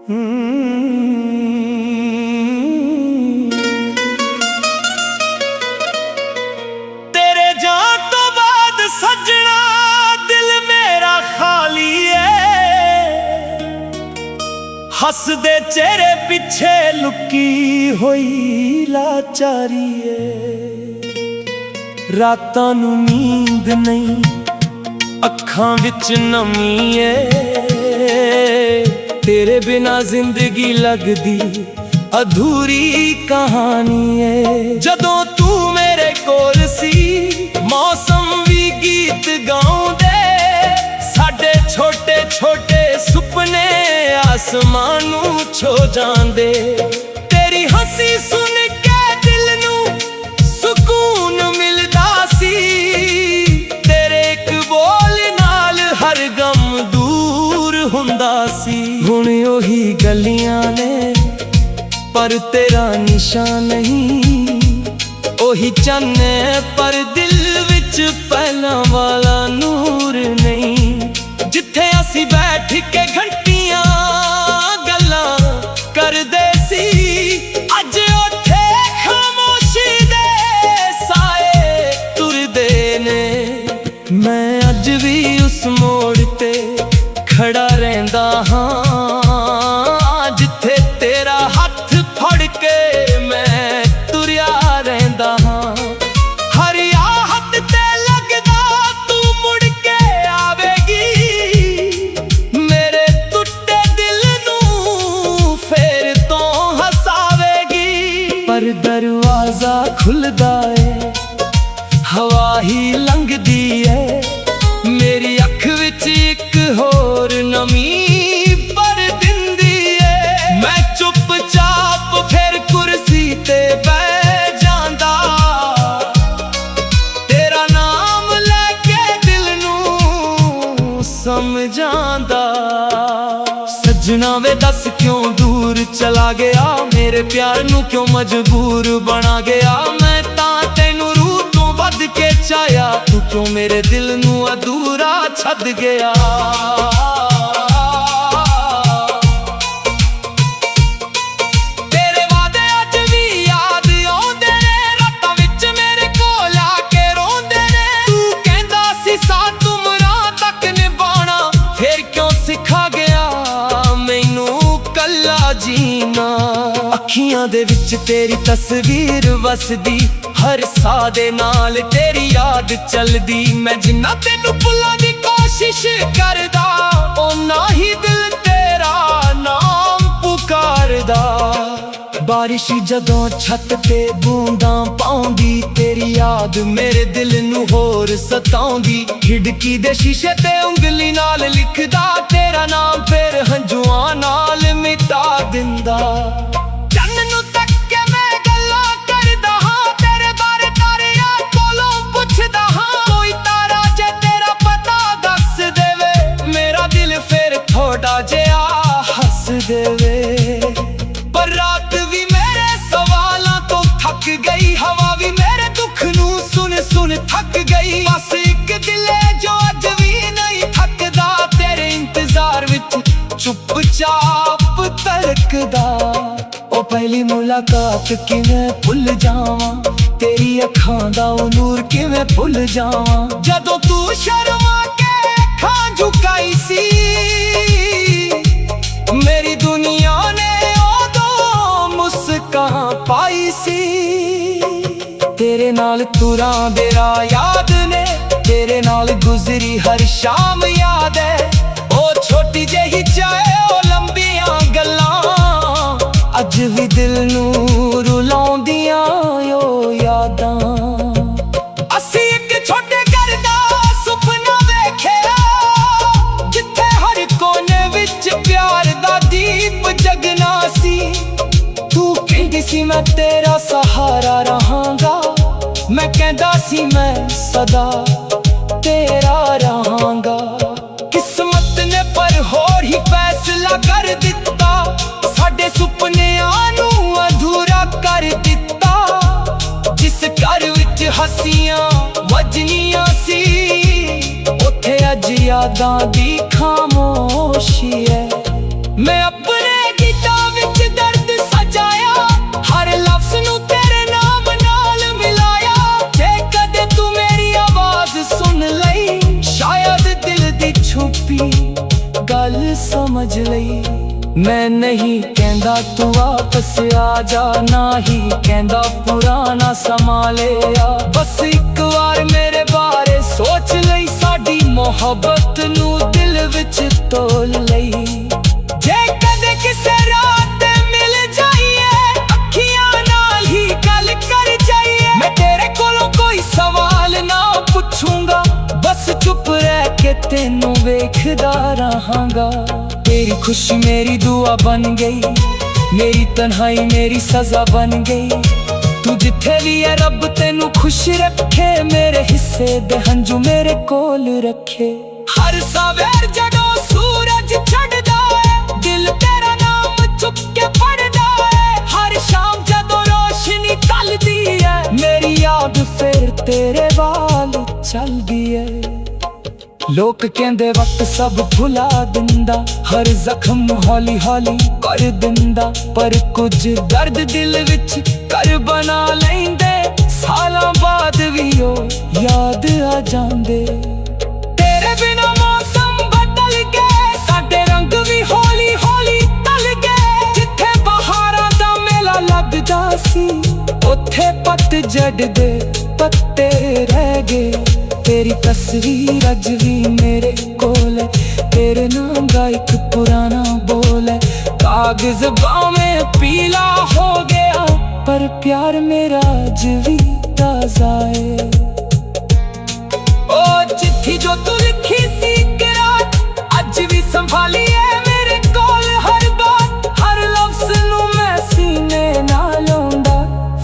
तेरे जान तो बाद सजना दिल मेरा खाली है, हसदे चेहरे पिछे लुकी होई लाचारी है। रातां नूं नींद नहीं अखां विच नमी है, तेरे बिना जिंदगी लगदी अधूरी कहानी है। जदों तू मेरे कोल सी मौसम भी गीत गाउंदे, साडे छोटे छोटे सुपने आसमान नूं छो जांदे। तेरी हंसी सुन के दिल नूं सुकून मिलदा सी, तेरे एक बोल नाल हर गम दूर हुंदा सी। हुण ओही गलियां ने पर तेरा निशान नहीं, ओही चन्ने पर दिल विच पहलां वाला नूर नहीं। जिथे असी बैठ के घंटियां गल्लां करदे सी, अज उथे खामोशी दे साए तुरदे ने। मैं अज भी उस मोड़ ते खड़ा रहिंदा हां, जिथे तेरा हथ फड़ के मैं तुरिया रहिंदा हां। हर आहत ते लगदा तू मुड़ के आवेगी, मेरे टुटे दिल नूं फेर तो हसावेगी। पर दरवाजा खुलदा है, हवा ही लंघदी है, मेरी अख विच एक होर नमी पर दिंदी है। मैं चुपचाप फिर कुर्सी ते बैठ जांदा, तेरा नाम लेके दिल नूं समझांदा। सजना वे दस क्यों दूर चला गया, मेरे प्यार नूं क्यों मजबूर बना गया। मैं तां तैनूं रूह तो वध के चाहया, तू क्यों मेरे दिल नूं अधूरा छड्ड गया। तेरे वादे अज भी याद आउंदे ने, रातां विच मेरे कोल आके रोंदे ने। तू कहंदा सी साथ उमरां तक निभाणा, फिर क्यों सिखा गया मैनूं कल्ला जीना। अखियां दे विच तेरी तस्वीर वसदी, हर साह दे नाल तेरी याद चलदी। मैं जिन्ना तेनू भुल्लां दी कोशिश करदा, ओना ही दिल तेरा नाम पुकारदा। बारिश जदों छत ते बूंदां पाउंदी, तेरी याद मेरे दिल नूं होर सताउंदी। खिड़की दे शीशे ते उंगली नाल लिखदा तेरा नाम, फिर हंजुआं नाल मिटा दिंदा। चन्न नूं तक के मैं गल्लां करदा हां, तेरे बारे तारियां कोलों पुछदा हां। कोई तारा जे तेरा पता दस देवे, मेरा दिल फिर थोड़ा जिहा हस देवे। पर रात भी मेरे सवालां तो थक गई, हवा भी मेरे दुख नूं सुन सुन थक गई। बस एक दिल है जो अज भी नहीं थकदा, तेरे इंतजार विच चुपचाप तड़कदा। ओ पहली मुलाकात किवें भुल जावां, तेरी अखां दा ओ नूर किवें भुल जावां। जदों तू शर्मा के अखां झुकाई सी, मेरी दुनिया ने उदों मुस्कान पाई सी। तेरे नाल तुरां दे राह याद ने, तेरे नाल गुजरी हर शाम याद है। ओ छोटी जेही चाहे ओ लंबियां गल्लां, अज भी दिल नूं रुलाउंदियां ओ यादां। असी एक छोटे घर दा सुपना वेखिया, जिथे हर कोने विच प्यार दा दीप जगना सी। तू कहंदी सी मैं तेरा सहारा रहांगा, मैं कहंदा सी मैं सदा तेरा रहांगा। किस्मत ने पर होर ही फैसला कर दिता, साडे सुपनियां नूं अधूरा कर दिता। जिस घर विच हसियां वजनियां सी, उथे अज यादां दी खामोशी है। मैं अपने समझ लई। मैं नहीं कहंदा तू वापस आ जा, ना ही कहंदा पुराना समा ले आ। बस एक बार मेरे बारे सोच लई, साडी मोहब्बत नू दिल विच तोल लई। जे कदे किसे रात मिल जाइए, अखियां नाल ही गल कर जाइए। मैं तेरे कोलों कोई सवाल ना पूछूंगा, बस चुप रह के तेनू वेखदा रहांगा। तेरी खुशी मेरी दुआ बन गई, मेरी तन्हाई मेरी सजा बन गई। तू जिथे भी है रब तेनू खुश रखे, मेरे हिस्से दे हंजू मेरे कोल रखे। हर सवेर जदों सूरज चढ़दा है, दिल तेरा नाम चुप के पढ़दा है। हर शाम जदों रोशनी तलदी है, मेरी याद फिर तेरे वाल चलदी है। लोग कहंदे वक्त सब भुला दिंदा, हर जख्म हौली हौली कर दिंदा। पर कुछ दर्द दिल विच कर बना लैंदे, सालां बाद भी ओ याद आ जांदे। तेरे बिना मौसम बदल गए, साडे रंग भी हौली हौली ढल गए। जिथे बहारां दा मेला लगदा सी, उत्थे पतझड़ दे पत्ते रह गए। तेरी तस्वीर अज भी मेरे कोल है, तेरे नाम का एक पुराना बोल है। कागज में पीला हो गया, पर प्यार मेरा अज भी ताजा है। ओ चिट्ठी जो तू लिखी सी रात, अज भी संभाली है मेरे कोल। हर बात हर लफ्ज नू मैं सीने नाल लाउंदा,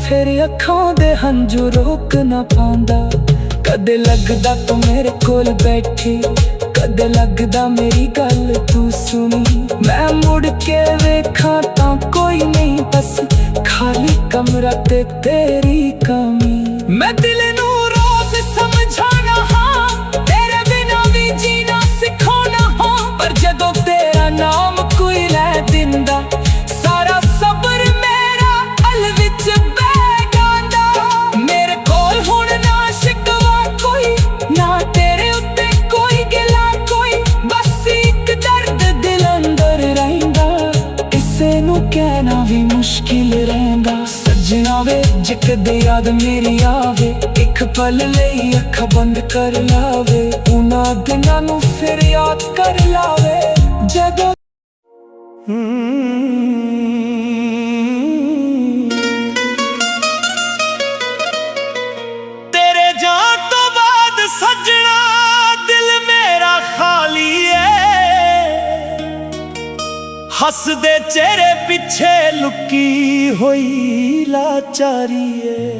फिर अखां दे हंजू रोक ना पांदा। कदे लगदा तू मेरे कोल बैठी, कदे लगदा मेरी गल तू सुनी। मैं मुड़ के वेखां तां कोई नहीं, बस खाली कमरा ते तेरी कमी। मैं दिल नू रोज समझाना हां, तेरे बिना भी जीना सिखाना हां। पर जदों तेरा नाम कोई लै दिंदा, सारा सबर मेरा अल विच बह जांदा। मेरे कोल हुण ना शिकवा कोई, ना तेरे उत्ते कोई गिला कोई। बस एक दर्द दिल अंदर रहिंदा, किसे नू कहना भी मुश्किल रहिंदा। सजना वे जिकदे याद मेरी आवे, एक पल लई अखां बंद कर लावे। उन्हां दिनां नू फिर याद कर लावे जदों तेरे जान तो बाद सजना दिल मेरा खाली है। हसदे चेहरे पिछे लुकी होई लाचारी है।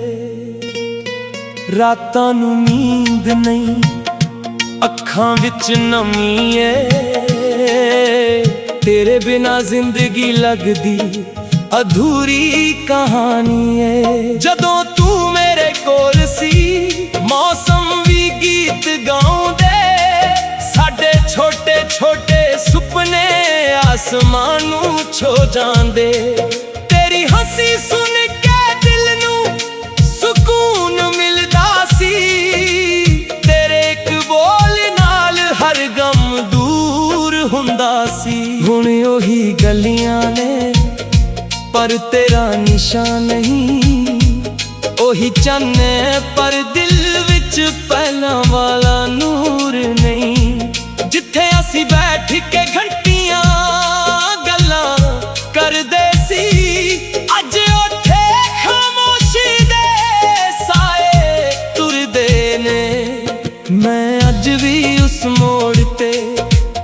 रातां नू नींद नहीं, अखां विच नमी है। तेरे बिना जिंदगी लगदी अधूरी कहानी है। जदों तू मेरे कोल सी, मौसम भी गीत गाउंदे। साडे छोटे छोटे सुपने आसमान नू छो जांदे। तेरी हंसी सुन के दिल नू सुकून मिलदा सी। तेरे एक बोल नाल हर गम दूर हुंदा सी। हुण ओही गलियां ने, पर तेरा निशान नहीं। ओही चन्ने पर दिल विच पहला वाला नूर नहीं। जिथे असी बैठ के घंटियां गल्लां करदे सी, अज उत्थे खामोशी दे साए तुरदे ने। मैं अज भी उस मोड़ ते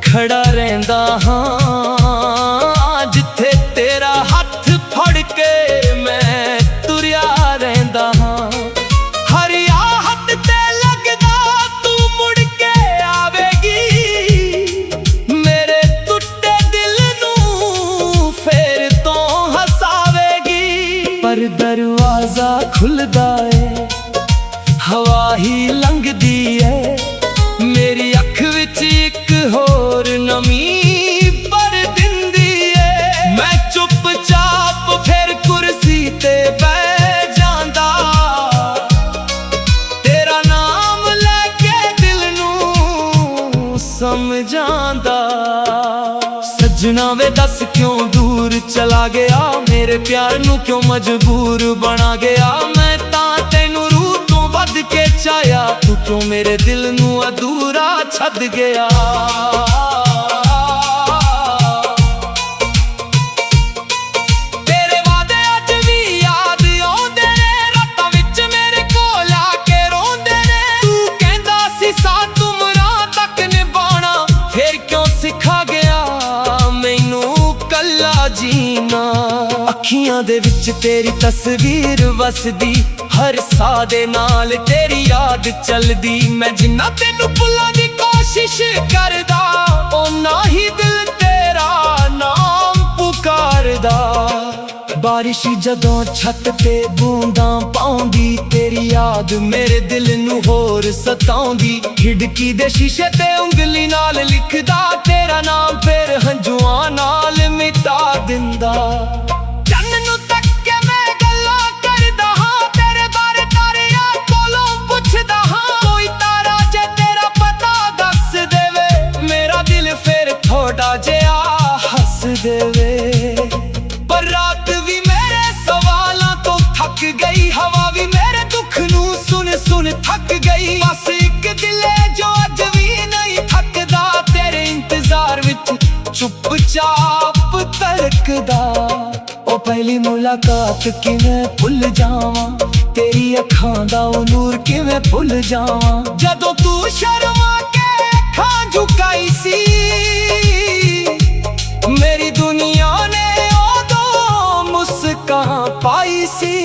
खड़ा रहिंदा हां, जिथे तेरा हथ फड़ के मैं तुरिया रहिंदा हां। हर आहट ते लगदा तू मुड़ के आवेगी, मेरे टुटे दिल नू फेर तो हसावेगी। पर दरवाजा खुलदा है, हवा ही लंघदी है। मेरी अख विच एक होर नमी पर दिंदी है। मैं चुपचाप फिर कुर्सी ते बैठ जांदा, तेरा नाम लेके दिल नू समझांदा। सजना वे दस क्यों दूर चला गया, मेरे प्यार नू क्यों मजबूर बना गया। मैं तां तैनू रूह तो वध के चाया, तू क्यों मेरे दिल नू अधूरा छੱਡ गया। तेरे वादे अज भी याद आउंदे ने, रातां विच मेरे कोल आके रोंदे ने। तू कहंदा सी साथ उमरां तक निभाना, फिर क्यों सिखा गया मैनू कल्ला जीना। अखियां दे विच तेरी तस्वीर वसदी, हर साह दे नाल तेरी याद चलदी। मैं जिन्ना तेनू भुल्लां दी कोशिश करदा, ओना ही दिल तेरा नाम पुकारदा। बारिश जदों छत ते बूंदां पाउंदी, तेरी याद मेरे दिल नू होर सताउंदी। खिड़की दे शीशे ते उंगली नाल लिखदा तेरा नाम, फिर हंजुआं नाल मिटा दिंदा। चन्न नू तक के मैं गल्लां करदा हां, तेरे बारे तारियां कोलों पुछदा हां। कोई तारा जे तेरा पता दस देवे, मेरा दिल फिर थोड़ा जिहा हस देवे। पर रात भी मेरे सवालां तो थक गई, हवा भी मेरे दुख नू सुन सुन थक गई। बस एक दिल है जो अज भी नहीं थकदा, तेरे इंतजार विच चुपचाप तड़कदा। ओ पहली मुलाकात किवें भुल जावां, तेरी अखां दा ओ नूर किवें भुल जावां। जदों तू शर्मा के अखां झुकाई सी, मेरी दुनिया ने उदों मुस्कान पाई सी।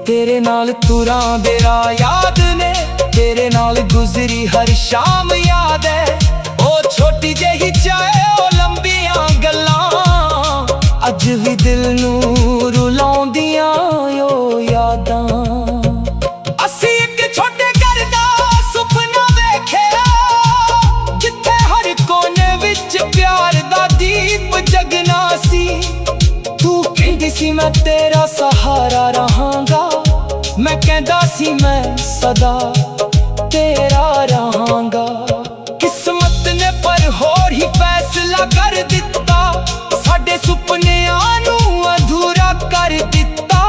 तेरे नाल तुरां दे राह याद ने, तेरे नाल गुजरी हर शाम याद है। ओ छोटी जेही चाहे ओ लंबियां गल्लां, अज भी दिल नू रुलाउंदियां ओ यादां। असी एक छोटे घर दा सुपना वेखिया, जिथे हर कोने विच प्यार दा दीप जगना सी। तू कहंदी सी मैं तेरा सहारा रहांगा, मैं कहंदा सी मैं सदा तेरा रहांगा। किस्मत ने पर होर ही फैसला कर दिता, साडे सुपनियां नू अधूरा कर दिता।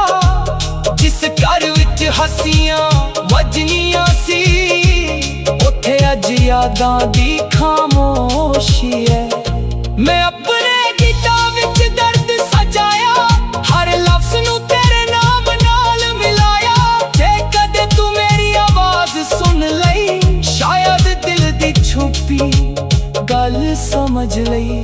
जिस घर विच हसियां वजनियां सी, उत्थे अज यादां दी खामोशी है। मैं अपने गीतां विच दर्द सजाया, हर लफ्ज़ नू तेरे नाम नाल मिलाया। जे कदे तू मेरी आवाज़ सुन लई, शायद दिल दी छुपी गल समझ लई।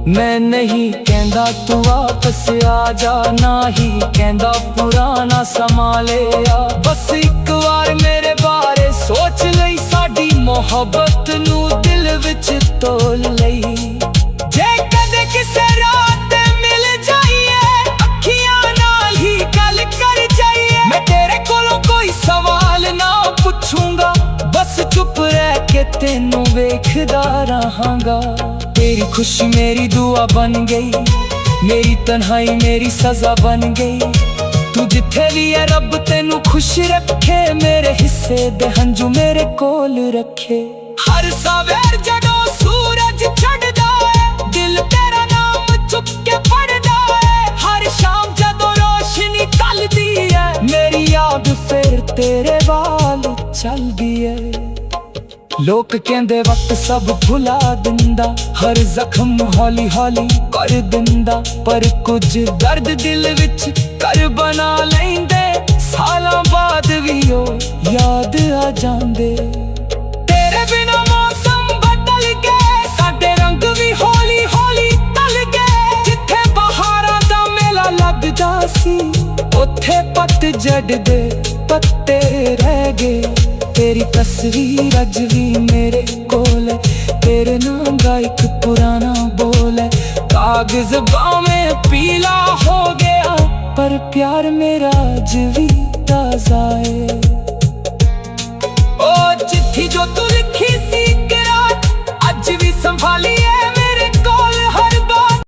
मैं नहीं कहंदा तू वापस आ जा, ना ही कहंदा पुराना समा ले आ। बस एक बार मेरे बारे सोच लई, साडी मोहब्बत नू दिल विच तोल लई। जे कदे किसे रात मिल जाइए, अखियां नाल ही गल कर जाइए। मैं तेरे कोलों कोई सवाल ना पुछूंगा, बस चुप रह के तेनू वेखदा रहांगा। तेरी खुशी मेरी दुआ बन गई, मेरी तन्हाई मेरी सजा बन गई। तू जिथे भी है रब तेनू खुश रखे, मेरे हिस्से दे हंजू मेरे कोल रखे। हर सवेर जदों सूरज चढ़दा है, दिल तेरा नाम चुप के पढ़दा है। हर शाम जदों रोशनी ढलदी है, मेरी याद फिर तेरे वाल चलदी है। लोक कहंदे वक्त सब भुला दिंदा, हर जख्म हौली हौली कर दिंदा। पर कुछ दर्द दिल विच कर बना लैंदे, सालां बाद भी ओ याद आ जांदे। तेरे बिना मौसम बदल गए, साडे रंग भी हौली हौली ढल गए। जिथे बहारां दा मेला लगदा सी, उत्थे पतझड़ दे पत्ते रह गए। तेरी तस्वीर अज भी मेरे कोल है, तेरे नाम दा एक पुराना बोल है। कागज में पीला हो गया, पर प्यार मेरा अज भी ताजा है। ओ चिट्ठी जो तू लिखी सी रात, अज भी संभाली